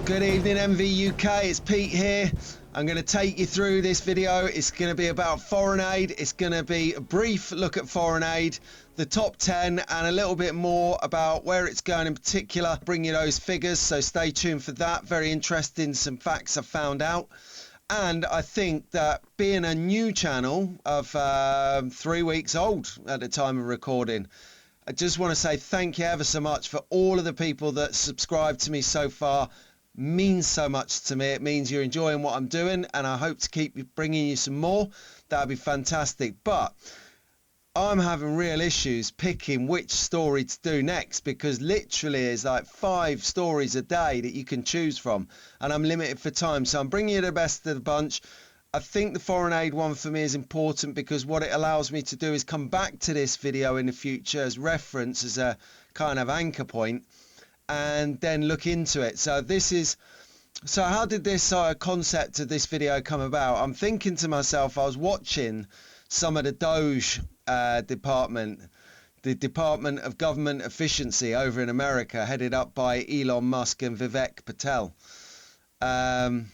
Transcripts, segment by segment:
Good evening, MV UK. It's Pete here. I'm going to take you through this video. It's going to be about foreign aid. It's going to be a brief look at foreign aid, the top 10, and a little bit more about where it's going in particular. Bring you those figures, so stay tuned for that. Very interesting, some facts I found out. And I think that being a new channel of 3 weeks old at the time of recording, I just want to say thank you ever so much for all of the people that subscribed to me so far. Means so much to me. It means you're enjoying what I'm doing, and I hope to keep bringing you some more. That'd be fantastic. But I'm having real issues picking which story to do next, because literally there's like 5 stories a day that you can choose from, and I'm limited for time, so I'm bringing you the best of the bunch. I think the foreign aid one for me is important because what it allows me to do is come back to this video in the future as reference, as a kind of anchor point, and then look into it. So how did this concept of this video come about? I'm thinking to myself, I was watching some of the Doge department, the Department of Government Efficiency over in America, headed up by Elon Musk and Vivek Patel. No,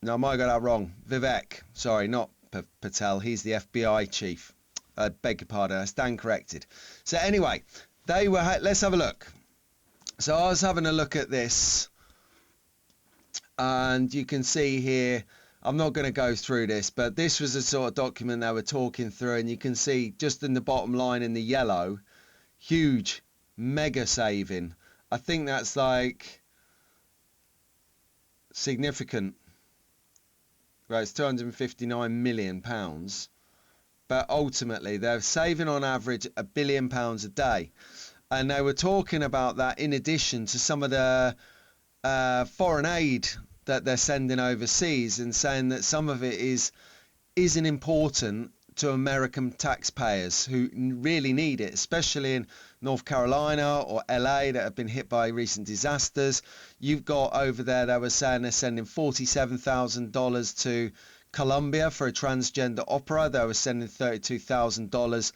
I might have got that wrong. Vivek, sorry, not Patel. He's the FBI chief. I beg your pardon, I stand corrected. So anyway, let's have a look. So I was having a look at this, and you can see here, I'm not going to go through this, but this was a sort of document they were talking through, and you can see just in the bottom line in the yellow, huge, mega saving. I think that's like significant. Right, it's £259 million. But ultimately they're saving on average £1 billion a day, and they were talking about that in addition to some of the foreign aid that they're sending overseas, and saying that some of it isn't important to American taxpayers who really need it, especially in North Carolina or LA that have been hit by recent disasters. You've got over there, they were saying they're sending $47,000 to Colombia for a transgender opera. They were sending $32,000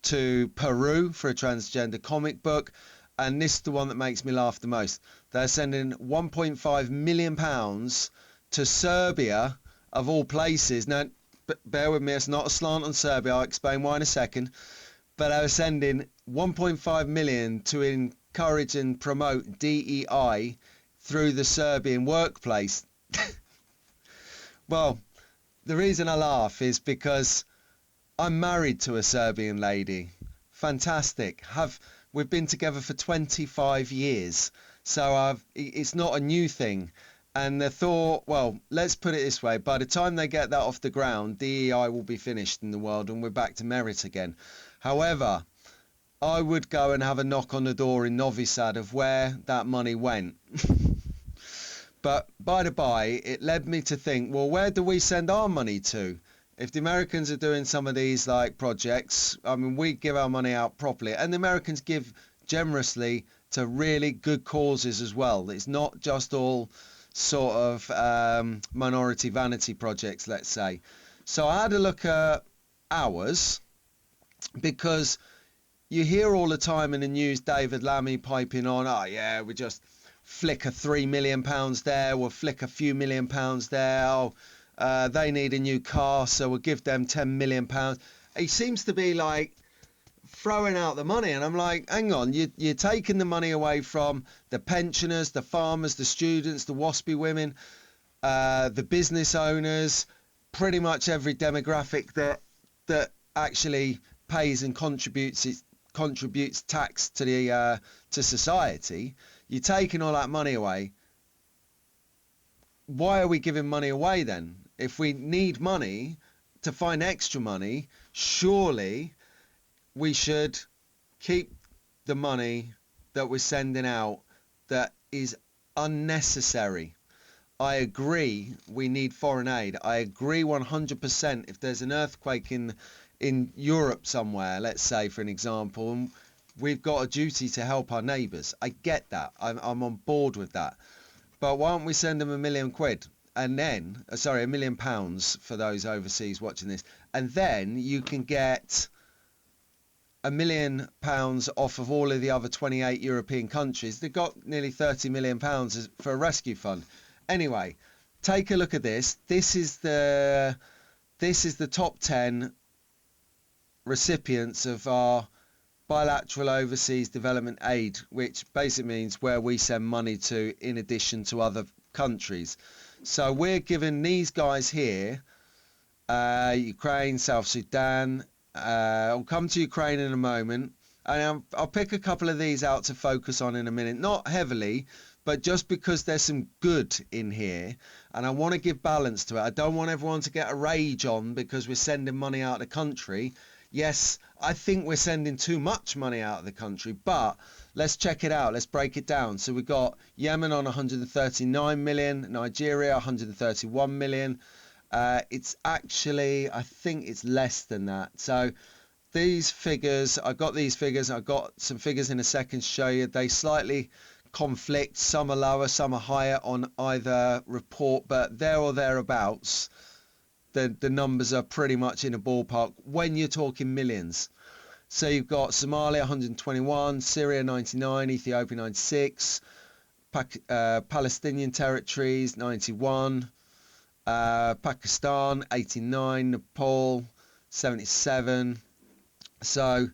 to Peru for a transgender comic book. And this is the one that makes me laugh the most. They're sending £1.5 million to Serbia, of all places. Now, bear with me, it's not a slant on Serbia. I'll explain why in a second. But they were sending £1.5 million to encourage and promote DEI through the Serbian workplace. Well, the reason I laugh is because I'm married to a Serbian lady. Fantastic. We've been together for 25 years. So it's not a new thing. And they thought, well, let's put it this way. By the time they get that off the ground, DEI will be finished in the world and we're back to merit again. However, I would go and have a knock on the door in Novi Sad of where that money went. But by the by, it led me to think, well, where do we send our money to? If the Americans are doing some of these like projects, I mean, we give our money out properly, and the Americans give generously to really good causes as well. It's not just all sort of minority vanity projects, let's say. So I had a look at ours, because you hear all the time in the news David Lammy piping on, oh yeah, we just flick a £3 million there, we'll flick a few £1 million there, they need a new car, so we'll give them £10 million. He seems to be like throwing out the money, and I'm like, hang on, you're taking the money away from the pensioners, the farmers, the students, the waspy women, the business owners, pretty much every demographic that actually pays and contributes tax to the to society. You're taking all that money away. Why are we giving money away then? If we need money to find extra money, surely we should keep the money that we're sending out that is unnecessary. I agree we need foreign aid. I agree 100%. If there's an earthquake in Europe somewhere, let's say for an example, and we've got a duty to help our neighbours. I get that. I'm on board with that. But why don't we send them £1 million, and then, sorry, £1 million for those overseas watching this, and then you can get £1 million off of all of the other 28 European countries. They've got nearly £30 million for a rescue fund. Anyway, take a look at this. This is the top 10 recipients of our bilateral overseas development aid, which basically means where we send money to in addition to other countries. So we're giving these guys here, Ukraine, South Sudan. I'll come to Ukraine in a moment, and I'll pick a couple of these out to focus on in a minute. Not heavily, but just because there's some good in here, and I want to give balance to it. I don't want everyone to get a rage on because we're sending money out of the country. Yes, I think we're sending too much money out of the country, but let's check it out. Let's break it down. So we've got Yemen on 139 million, Nigeria 131 million. It's actually, I think it's less than that. So these figures, I got these figures. I've got some figures in a second to show you. They slightly conflict. Some are lower, some are higher on either report, but there or thereabouts, the numbers are pretty much in a ballpark when you're talking millions. So you've got Somalia 121, Syria 99, Ethiopia 96, Palestinian territories 91, Pakistan 89, Nepal 77. So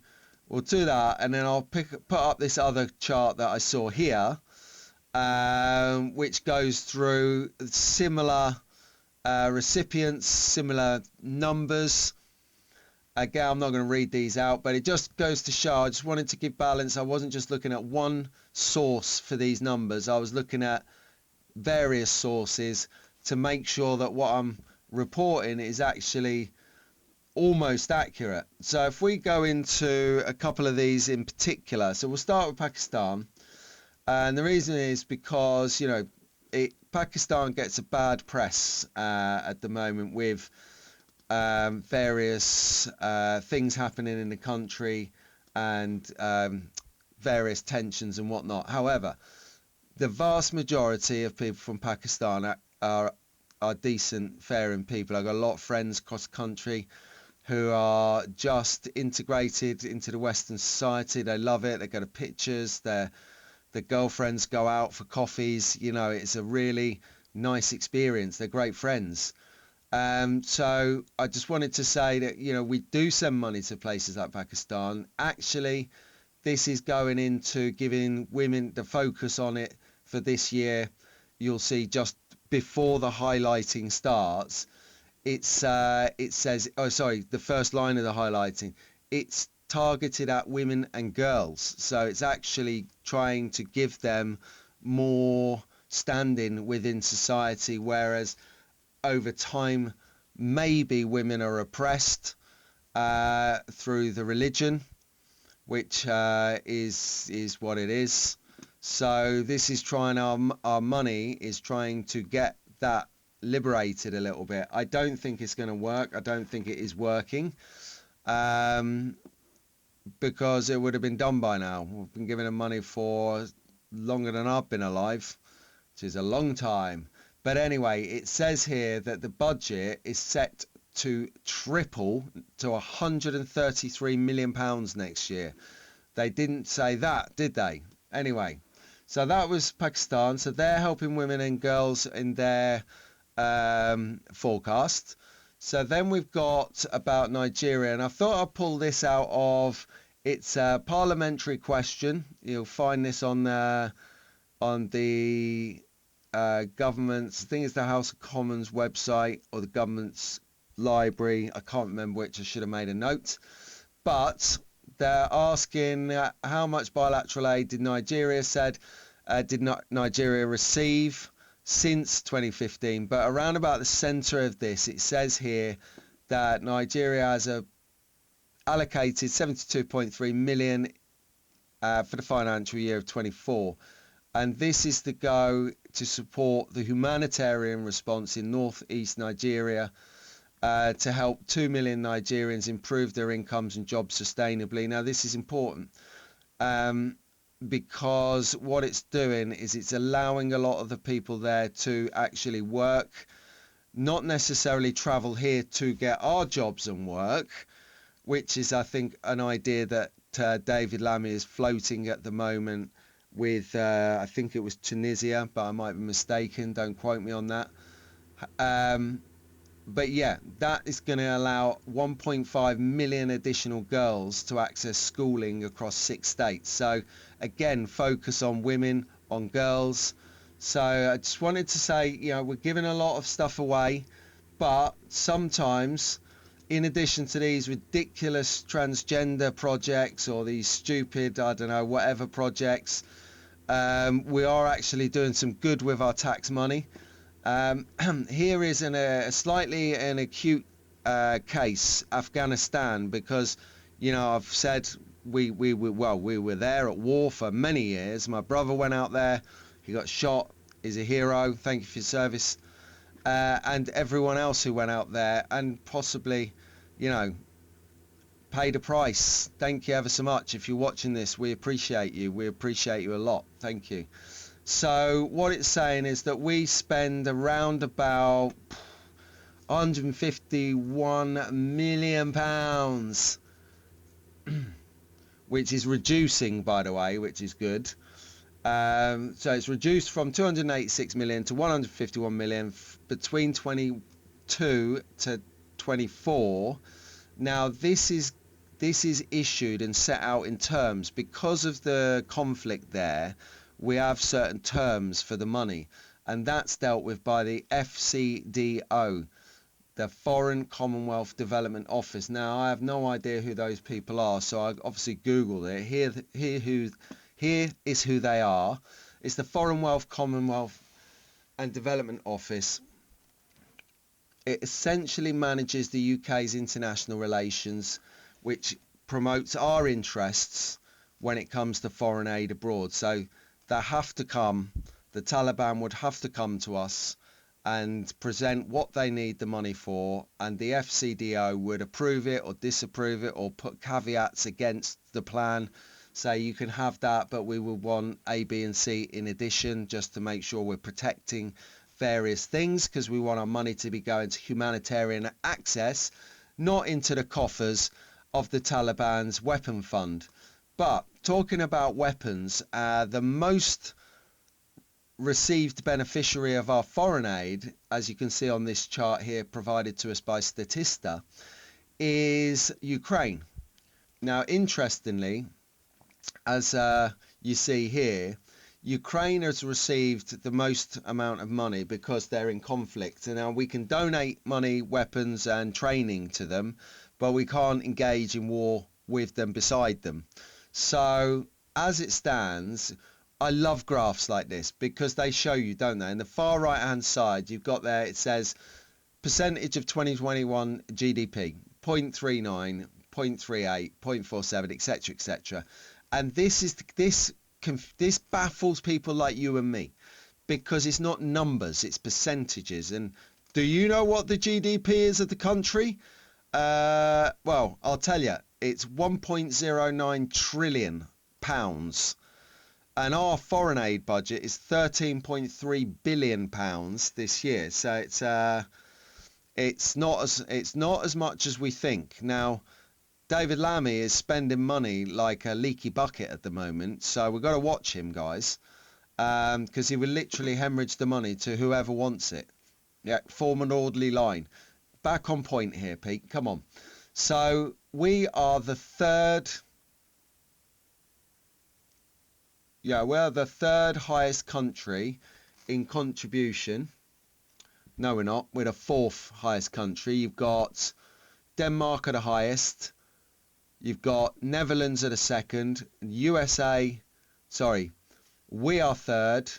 we'll do that, and then I'll put up this other chart that I saw here, which goes through similar recipients, similar numbers. Again, I'm not going to read these out, but it just goes to show, I just wanted to give balance. I wasn't just looking at one source for these numbers. I was looking at various sources to make sure that what I'm reporting is actually almost accurate. So if we go into a couple of these in particular, so we'll start with Pakistan. And the reason is because, you know, Pakistan gets a bad press at the moment with various things happening in the country and various tensions and whatnot. However, the vast majority of people from Pakistan are decent, fair people. I've got a lot of friends across the country who are just integrated into the Western society. They love it. They go to pictures. Their girlfriends go out for coffees. You know, it's a really nice experience. They're great friends. So I just wanted to say that, you know, we do send money to places like Pakistan. Actually, this is going into giving women the focus on it for this year. You'll see just before the highlighting starts, it says, oh, sorry, the first line of the highlighting, it's targeted at women and girls. So it's actually trying to give them more standing within society, whereas over time, maybe women are oppressed through the religion, which is what it is. So this is trying, our money is trying to get that liberated a little bit. I don't think it's going to work. I don't think it is working, because it would have been done by now. We've been giving them money for longer than I've been alive, which is a long time. But anyway, it says here that the budget is set to triple to £133 million next year. They didn't say that, did they? Anyway, so that was Pakistan. So they're helping women and girls in their forecast. So then we've got about Nigeria, and I thought I'd pull this out of, it's a parliamentary question. You'll find this on the government's, I think it's the House of Commons website or the government's library. I can't remember which. I should have made a note. But they're asking how much bilateral aid did Nigeria Nigeria receive since 2015? But around about the centre of this, it says here that Nigeria has allocated 72.3 million for the financial year of 24. And this is to go to support the humanitarian response in northeast Nigeria, to help 2 million Nigerians improve their incomes and jobs sustainably. Now, this is important because what it's doing is it's allowing a lot of the people there to actually work, not necessarily travel here to get our jobs and work, which is, I think, an idea that David Lammy is floating at the moment with, I think it was Tunisia, but I might be mistaken. Don't quote me on that. Um, but yeah, that is going to allow 1.5 million additional girls to access schooling across 6 states. So again, focus on women, on girls. So I just wanted to say, you know, we're giving a lot of stuff away, but sometimes, in addition to these ridiculous transgender projects or these stupid, I don't know, whatever projects, we are actually doing some good with our tax money. Here is a slightly an acute case, Afghanistan, because, you know, I've said we were there at war for many years. My brother went out there, he got shot. He's a hero. Thank you for your service. And everyone else who went out there and possibly, you know, paid a price. Thank you ever so much. If you're watching this, we appreciate you. We appreciate you a lot. Thank you. So what it's saying is that we spend around about 151 million pounds, which is reducing, by the way, which is good. So it's reduced from 286 million to 151 million between 22 to 24. Now this is issued and set out in terms because of the conflict there. We have certain terms for the money, and that's dealt with by the FCDO, the Foreign Commonwealth Development Office. Now, I have no idea who those people are, so I obviously Googled it. Here is who they are. It's the Foreign Commonwealth and Development Office. It essentially manages the UK's international relations, which promotes our interests when it comes to foreign aid abroad. So they have to come, the Taliban would have to come to us and present what they need the money for, and the FCDO would approve it or disapprove it or put caveats against the plan. Say you can have that, but we will want A, B and C in addition, just to make sure we're protecting various things, because we want our money to be going to humanitarian access, not into the coffers of the Taliban's weapon fund. But talking about weapons, the most received beneficiary of our foreign aid, as you can see on this chart here provided to us by Statista, is Ukraine. Now, interestingly, as you see here, Ukraine has received the most amount of money because they're in conflict. And now we can donate money, weapons and training to them, but we can't engage in war with them, beside them. So as it stands, I love graphs like this because they show you, don't they? In the far right hand side, you've got there, it says percentage of 2021 GDP, 0.39, 0.38, 0.47, etc., etc. And this baffles people like you and me, because it's not numbers, it's percentages. And do you know what the GDP is of the country? Well, I'll tell you, it's 1.09 trillion pounds. And our foreign aid budget is 13.3 billion pounds this year. So it's not as much as we think. Now, David Lammy is spending money like a leaky bucket at the moment, so we've got to watch him, guys, because he will literally hemorrhage the money to whoever wants it. Yeah, form an orderly line. Back on point here, Pete. Come on. So we are the third. Yeah, we're the third highest country in contribution. No, we're not. We're the fourth highest country. You've got Denmark are the highest. You've got Netherlands at a second, USA, sorry, we are third.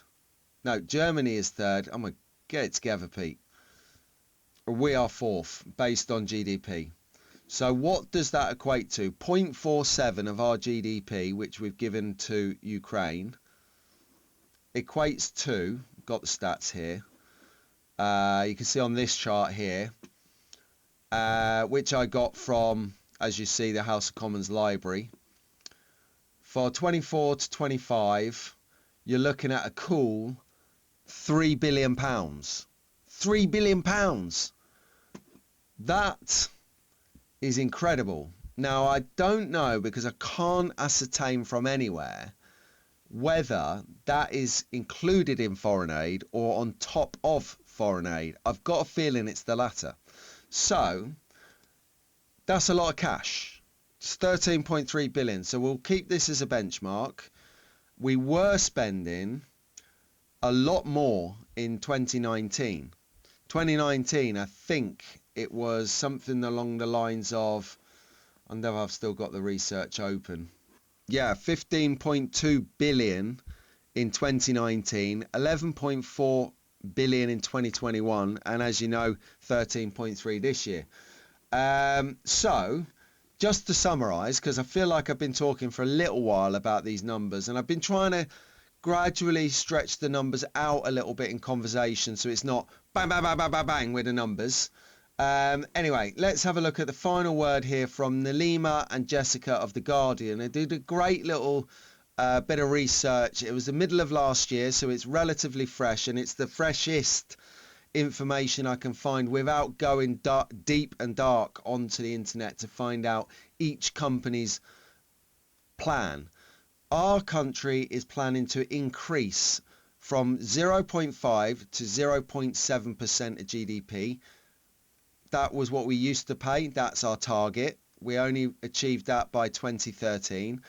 No, Germany is third. I'm going to get it together, Pete. We are fourth based on GDP. So what does that equate to? 0.47 of our GDP, which we've given to Ukraine, equates to, got the stats here. You can see on this chart here, which I got from, as you see, the House of Commons Library. For 24 to 25, you're looking at a cool £3 billion. £3 billion. That is incredible. Now, I don't know, because I can't ascertain from anywhere whether that is included in foreign aid or on top of foreign aid. I've got a feeling it's the latter. So that's a lot of cash. It's 13.3 billion. So we'll keep this as a benchmark. We were spending a lot more in 2019. 2019, I think it was something along the lines of, I know I've still got the research open. Yeah, 15.2 billion in 2019, 11.4 billion in 2021, and as you know, 13.3 this year. So just to summarize, because I feel like I've been talking for a little while about these numbers, and I've been trying to gradually stretch the numbers out a little bit in conversation, so it's not bang, bang, bang, bang, bang, bang with the numbers. Anyway, let's have a look at the final word here from Nalima and Jessica of The Guardian. They did a great little bit of research. It was the middle of last year, so it's relatively fresh, and it's the freshest information I can find without going deep and dark onto the internet to find out each company's plan. Our country is planning to increase from 0.5 to 0.7% of GDP. That was what we used to pay. That's our target. We only achieved that by 2013,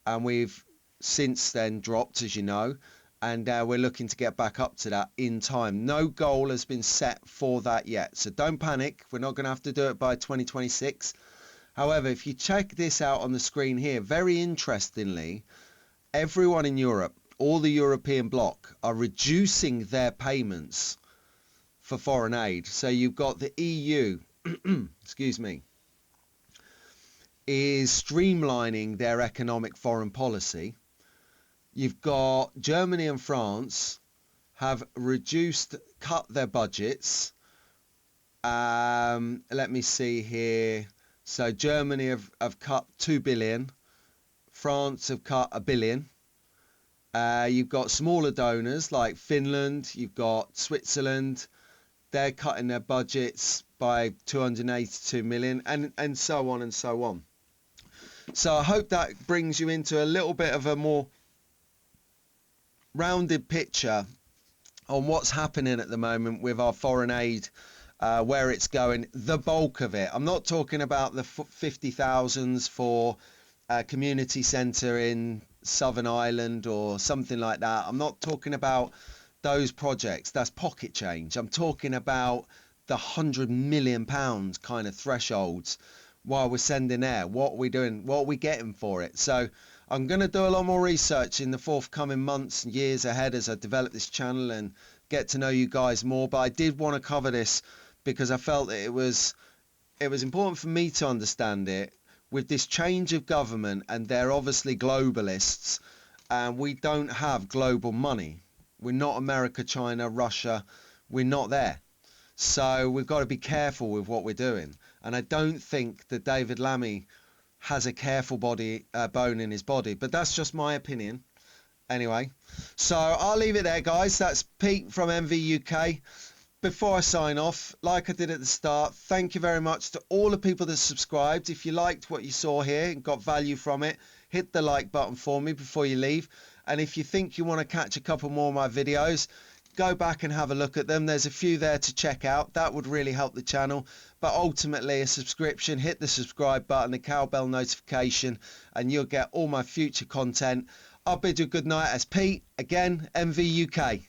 and we've since then dropped, as you know, and we're looking to get back up to that in time. No goal has been set for that yet, so don't panic. We're not going to have to do it by 2026. However, if you check this out on the screen here, very interestingly, everyone in Europe, all the European bloc, are reducing their payments for foreign aid. So you've got the EU, excuse me, is streamlining their economic foreign policy. You've got Germany and France have cut their budgets. Let me see here. So Germany have cut 2 billion. France have cut 1 billion. You've got smaller donors like Finland. You've got Switzerland. They're cutting their budgets by 282 million, and so on and so on. So I hope that brings you into a little bit of a more rounded picture on what's happening at the moment with our foreign aid, where it's going, the bulk of it. I'm not talking about the 50,000s for a community centre in Southern Ireland or something like that. I'm not talking about those projects. That's pocket change. I'm talking about the £100 million kind of thresholds. While we're sending there, what are we doing? What are we getting for it? So I'm going to do a lot more research in the forthcoming months and years ahead as I develop this channel and get to know you guys more. But I did want to cover this because I felt that it was important for me to understand it. With this change of government, and they're obviously globalists, and we don't have global money. We're not America, China, Russia. We're not there. So we've got to be careful with what we're doing. And I don't think that David Lammy has a careful bone in his body. But that's just my opinion. Anyway, so I'll leave it there, guys. That's Pete from MV UK. Before I sign off, like I did at the start, thank you very much to all the people that subscribed. If you liked what you saw here and got value from it, hit the like button for me before you leave. And if you think you want to catch a couple more of my videos, go back and have a look at them. There's a few there to check out. That would really help the channel. But ultimately, a subscription, hit the subscribe button, the cowbell notification, and you'll get all my future content. I'll bid you good night as Pete, again, MV UK.